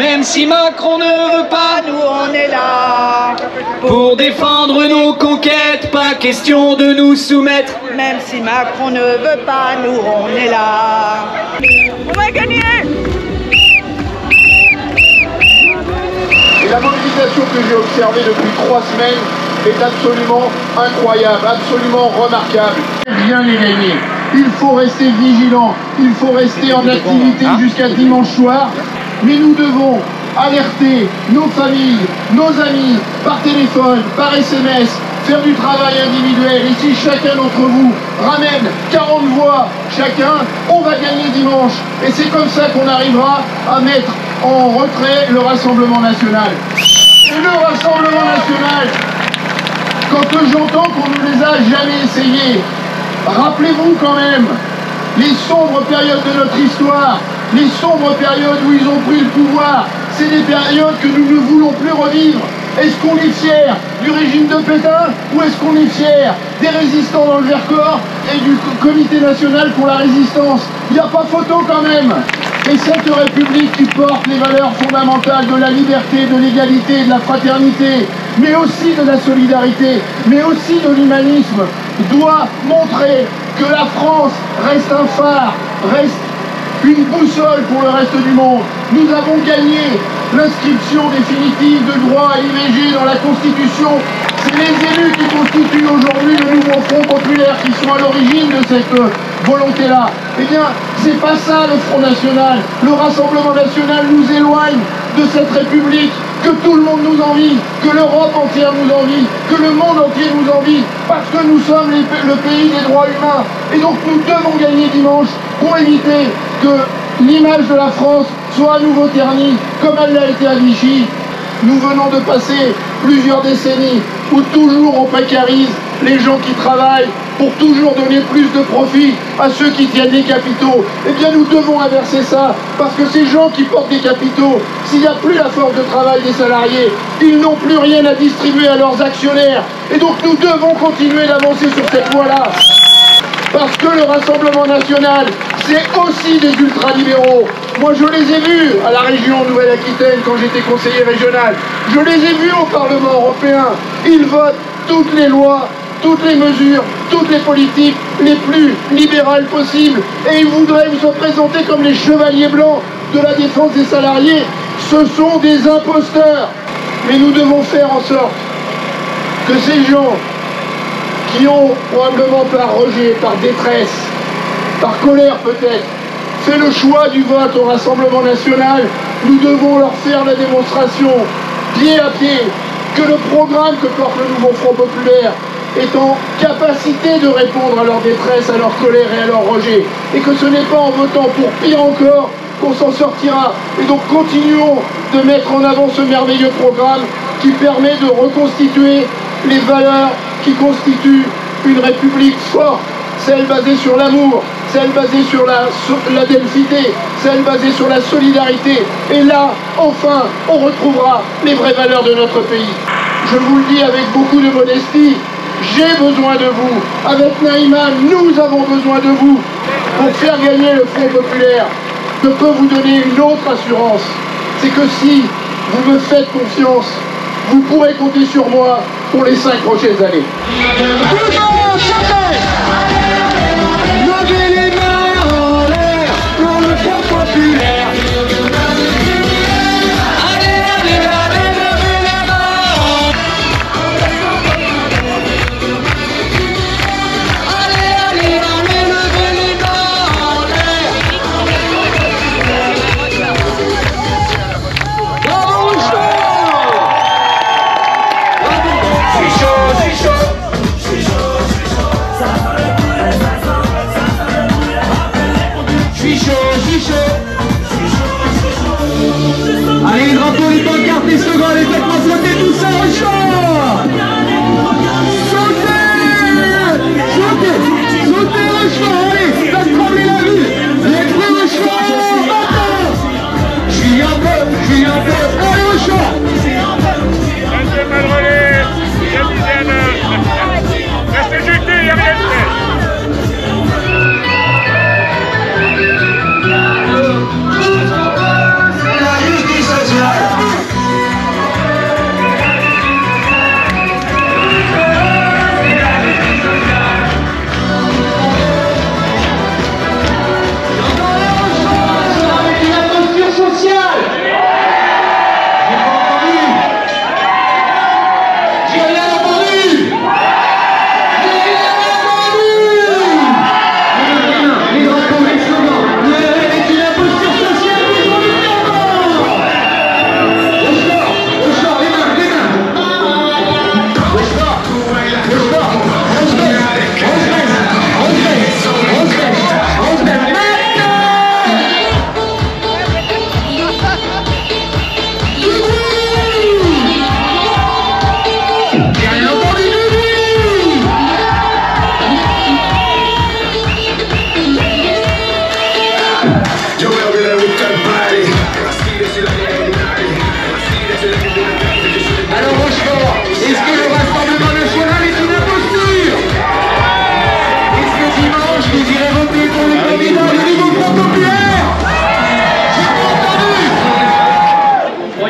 Même si Macron ne veut pas, Nous on est là pour défendre nos conquêtes, pas question de nous soumettre. Même si Macron ne veut pas, nous on est là. On va gagner. Et la mobilisation que j'ai observée depuis 3 semaines est absolument incroyable, absolument remarquable. Rien n'est gagné. Il faut rester vigilant, il faut rester en activité jusqu'à dimanche soir, mais nous devons alerter nos familles, nos amis, par téléphone, par SMS, faire du travail individuel. Et si chacun d'entre vous ramène 40 voix chacun, on va gagner dimanche. Et c'est comme ça qu'on arrivera à mettre en retrait le Rassemblement national. Et le Rassemblement national, quand j'entends qu'on ne les a jamais essayés, rappelez-vous quand même les sombres périodes de notre histoire, les sombres périodes où ils ont pris le pouvoir. C'est des périodes que nous ne voulons plus revivre. Est-ce qu'on est fier du régime de Pétain ou est-ce qu'on est fier des résistants dans le Vercors et du Comité national pour la résistance? Il n'y a pas photo quand même. Et cette République qui porte les valeurs fondamentales de la liberté, de l'égalité, de la fraternité, mais aussi de la solidarité, mais aussi de l'humanisme, doit montrer que la France reste un phare, reste une boussole pour le reste du monde. Nous avons gagné l'inscription définitive de droit à l'IVG dans la Constitution. C'est les élus qui constituent aujourd'hui le nouveau Front populaire qui sont à l'origine de cette volonté-là. Eh bien, c'est pas ça le Front National. Le Rassemblement National nous éloigne de cette République que tout le monde nous envie, que l'Europe entière nous envie, que le monde entier nous envie, parce que nous sommes le pays des droits humains. Et donc nous devons gagner dimanche pour éviter que l'image de la France soit à nouveau ternie, comme elle l'a été à Vichy. Nous venons de passer plusieurs décennies où toujours on précarise les gens qui travaillent pour toujours donner plus de profit à ceux qui tiennent les capitaux. Eh bien nous devons inverser ça, parce que ces gens qui portent des capitaux, s'il n'y a plus la force de travail des salariés, ils n'ont plus rien à distribuer à leurs actionnaires. Et donc nous devons continuer d'avancer sur cette voie-là. Parce que le Rassemblement national, c'est aussi des ultralibéraux. Moi, je les ai vus à la région Nouvelle-Aquitaine quand j'étais conseiller régional. Je les ai vus au Parlement européen. Ils votent toutes les lois, toutes les mesures, toutes les politiques les plus libérales possibles. Et ils voudraient se présenter comme les chevaliers blancs de la défense des salariés. Ce sont des imposteurs. Mais nous devons faire en sorte que ces gens qui ont probablement par rejet, par détresse, par colère peut-être, fait le choix du vote au Rassemblement national, nous devons leur faire la démonstration, pied à pied, que le programme que porte le nouveau Front populaire est en capacité de répondre à leur détresse, à leur colère et à leur rejet. Et que ce n'est pas en votant pour pire encore qu'on s'en sortira. Et donc continuons de mettre en avant ce merveilleux programme qui permet de reconstituer les valeurs qui constituent une république forte, celle basée sur l'amour, celle basée sur la delphité, celle basée sur la solidarité. Et là, enfin, on retrouvera les vraies valeurs de notre pays. Je vous le dis avec beaucoup de modestie, j'ai besoin de vous. Avec Naïman, nous avons besoin de vous pour faire gagner le Front populaire. Je peux vous donner une autre assurance, c'est que si vous me faites confiance, vous pourrez compter sur moi pour les 5 prochaines années. Levez les mains en l'air pour le Front populaire. Allez, allez, allez, levez les mains. Allez, allez, allez, levez les mains en l'air. Bravo, chaud. C'est chaud, c'est chaud. Allez, les drapeaux, les pancartes, les slogans, les faites-moi sauter tout ça au chaud. Sautez, sautez, sautez au chaud, allez, faites trembler la rue. Les prêts au chaud, maintenant. Je suis un peu, allez au chaud. Restez mal relais, capitaine. Restez jetés, il n'y a rien de fait. La justice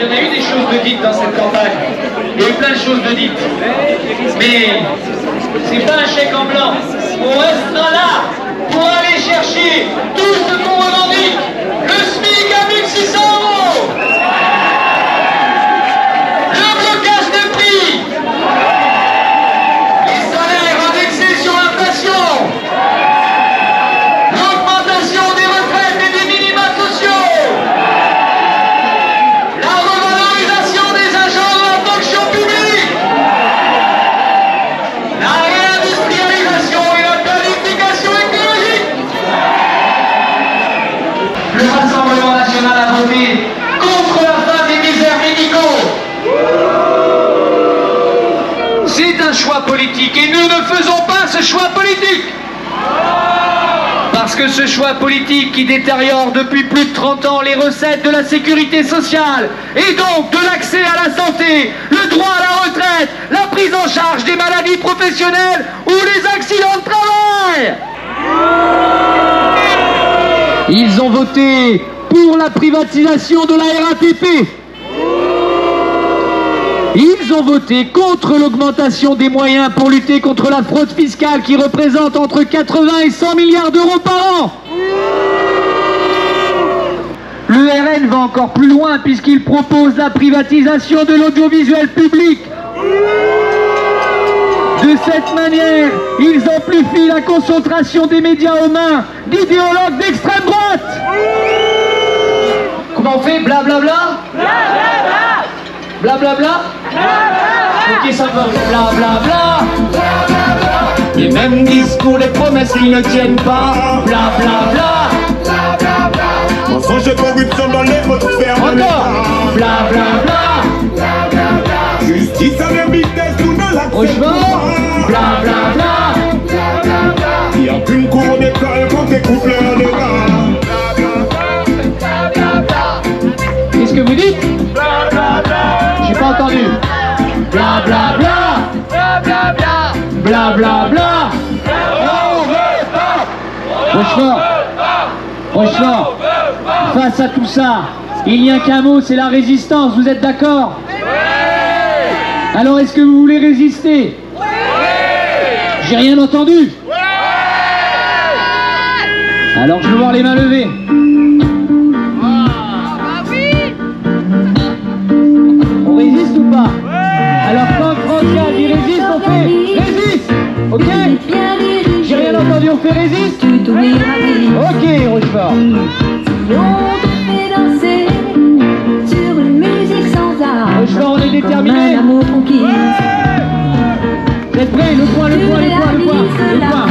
il y en a eu des choses de dites dans cette campagne. Il y a eu plein de choses de dites. Mais c'est pas un chèque en blanc. On restera là pour aller chercher tout ce qu'on revendique. Le SMIC à 1600 €. Le blocage des prix. Les salaires indexés sur l'inflation. L'augmentation des retraites et des minima sociaux. La revalorisation des agents de la fonction publique. La réindustrialisation et la planification écologique. Le Rassemblement national a voté contre la fin des misères médicaux. C'est un choix politique et nous ne faisons pas ce choix politique. Parce que ce choix politique qui détériore depuis plus de 30 ans les recettes de la sécurité sociale et donc de l'accès à la santé, le droit à la retraite, la prise en charge des maladies professionnelles ou les accidents de travail. Ils ont voté pour la privatisation de la RATP. Ils ont voté contre l'augmentation des moyens pour lutter contre la fraude fiscale qui représente entre 80 et 100 milliards d'euros par an. Le RN va encore plus loin puisqu'il propose la privatisation de l'audiovisuel public. De cette manière, ils amplifient la concentration des médias aux mains d'idéologues d'extrême droite. Comment on fait? Blablabla? Blablabla? Ok, ça va. Blablabla. Les mêmes discours, les promesses, ils ne tiennent pas. Blablabla. Mensonge et corruption dans les mots de ferme. Encore. Blablabla. Justice à la vitesse, nous ne l'acceptons pas. Blablabla. Il n'y a qu'une cour d'école quand t'écoutes leur débat. Qu'est-ce que vous dites? J'ai pas entendu. Blablabla. Blablabla. Franchement, face à tout ça, il n'y a qu'un mot, c'est la résistance, vous êtes d'accord? Alors est-ce que vous voulez résister? J'ai rien entendu. Alors je veux voir les mains levées. On résiste ou pas? Alors quand Franck dit résiste, on fait résiste. Ok? J'ai rien entendu, on fait résiste. Ok, Rochefort. Rochefort, on est déterminé. Vous êtes prêts? Le point. Vous êtes prêts, Rochefort?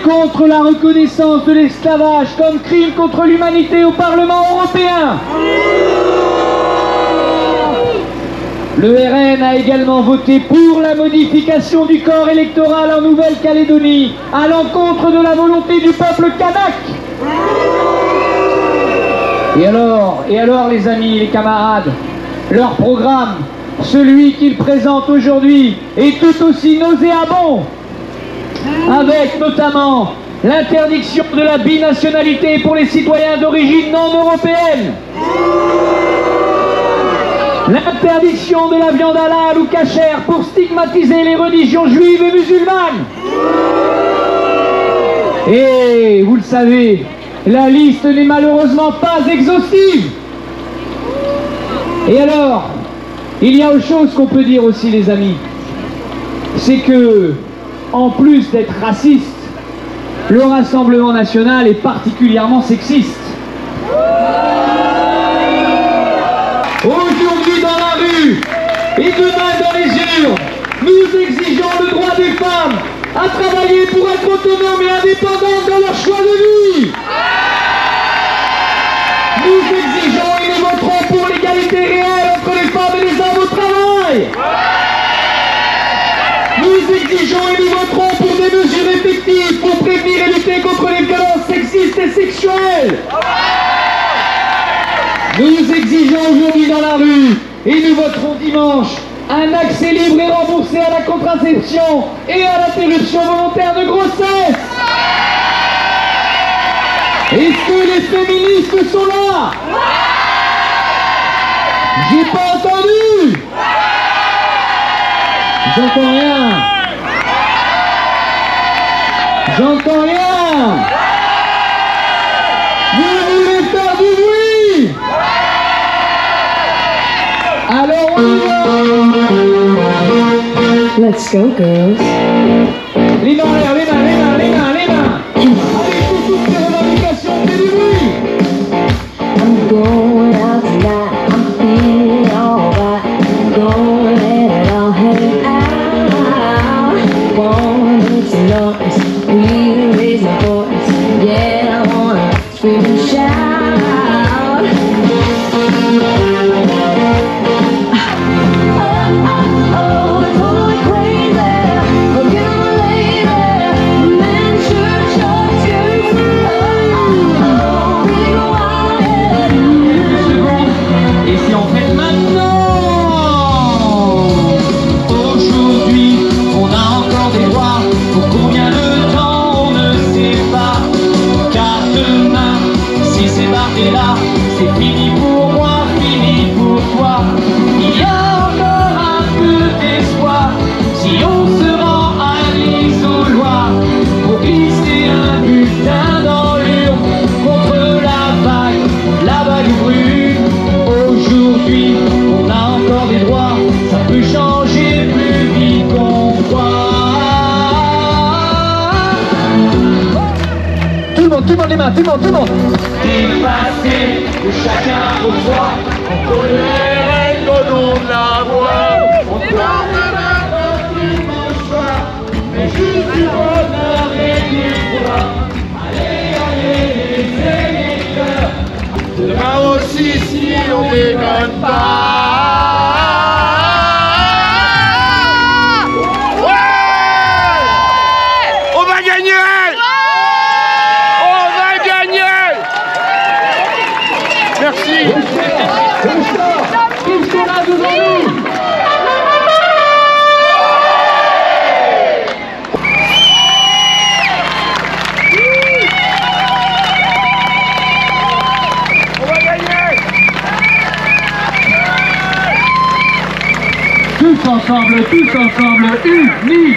Contre la reconnaissance de l'esclavage comme crime contre l'humanité au Parlement européen. Le RN a également voté pour la modification du corps électoral en Nouvelle-Calédonie à l'encontre de la volonté du peuple kanak. Et alors les amis, les camarades, leur programme, celui qu'ils présentent aujourd'hui, est tout aussi nauséabond. Avec notamment l'interdiction de la binationalité pour les citoyens d'origine non européenne, l'interdiction de la viande halal ou cachère pour stigmatiser les religions juives et musulmanes. Et vous le savez, la liste n'est malheureusement pas exhaustive. Et alors, il y a autre chose qu'on peut dire aussi, les amis, c'est que en plus d'être raciste, le Rassemblement national est particulièrement sexiste. Aujourd'hui dans la rue, Et demain, dans les urnes, nous exigeons le droit des femmes à travailler pour être autonomes et indépendantes dans leur choix de vie. Nous exigeons et nous voterons pour l'égalité réelle entre les femmes et les hommes au travail. Nous exigeons et nous voterons pour des mesures effectives pour prévenir et lutter contre les violences sexistes et sexuelles. Nous exigeons aujourd'hui dans la rue et nous voterons dimanche un accès libre et remboursé à la contraception et à l'interruption volontaire de grossesse. Est-ce que les féministes sont là? J'ai pas entendu. J'entends rien. J'entends rien. Vous voulez faire du bruit? Alors on y va. Let's go, girls. Les mains en l'air, les mains, les mains, les mains, les mains. Allez, pour toutes les revendications, fais du bruit. I'm going out tonight. I'm feeling alright. I'm going it all hang out. Wanna make some noise. Really raise my voice. Yeah, I wanna scream and shout. Et là, c'est fini pour moi, fini pour toi. Il y a encore un peu d'espoir si on se rend à l'isoloir pour glisser un bulletin dans l'urne contre la vague brune. Aujourd'hui, on a encore des droits, ça peut changer plus vite qu'on croit. Tout le monde les mains, tout le monde. Dépasser de chacun pour soi, on connaît le nom de la voix. On porte notre dimanche soir, mais juste du bonheur et du joie. Allez, les électeurs, demain aussi si on déconne pas. On va gagner! Merci. Qu'est-ce qu'on a devant nous? On va gagner. Tous ensemble, unis.